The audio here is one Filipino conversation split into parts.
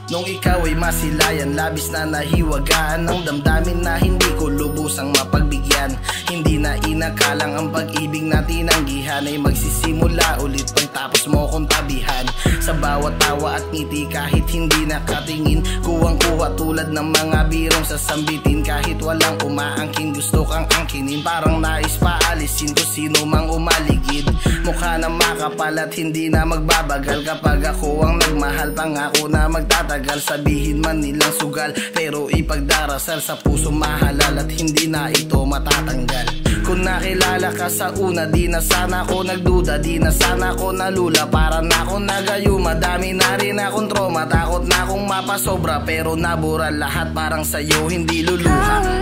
Nung ikaw ay masilayan, labis na nahiwagaan ng damdamin na hindi ko lubusang mapagbigyan. Hindi na inakalang ang pag-ibig na tinanggihan ay magsisimula ulit pagtapos mo kong tabihan. Sa bawat tawa at ngiti kahit hindi nakatingin, kuwang-kuha tulad ng mga birong sasambitin. Kahit walang umaangkin gusto kang angkinin, parang nais paalisin ko sino mang umaligid. Mukha na makapal at hindi na magbabagal kapag ako ang nagmahal. Pangako na magtatagal, sabihin man nilang sugal, pero ipagdarasal sa puso mahalal at hindi na ito matatanggal. Kung nakilala ka sa una, di na sana ako nagduda, di na sana ako nalula, para na ako nagayuma. Dami na rin akong trauma, takot na akong mapasobra, pero nabura lahat parang sa'yo hindi luluha.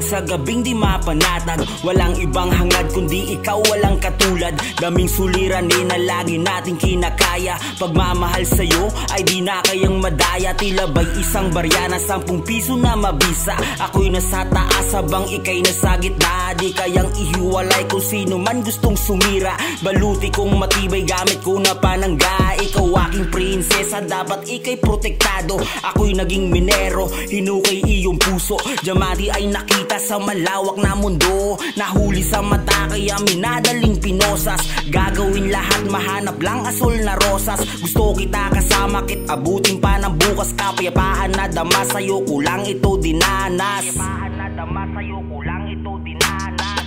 Sa gabing di mapanatag, walang ibang hangad kundi ikaw, walang katulad. Daming suliranin na lagi nating kinakaya. Pagmamahal sa'yo ay di na kayang madaya. Tila ba'y isang barya na 10 piso na mabisa. Ako'y nasa taas habang ika'y nasa gitna. Di kayang ihiwalay kung sino man gustong sumira. Baluti kong matibay gamit ko na panangga. Ikaw aking prinsesa, dapat ika'y protektado. Ako'y naging minero, hinukay iyong puso. Diamante ay nakita sa malawak na mundo. Nahuli sa mata kaya minadaling pinosas. Gagawin lahat mahanap lang asol na rosas. Gusto kita kasama kit abutin pa ng bukas. Kapayapaan na dama sa'yo kulang ito dinanas. Kapayapaan na dama sa'yo kulang ito dinanas.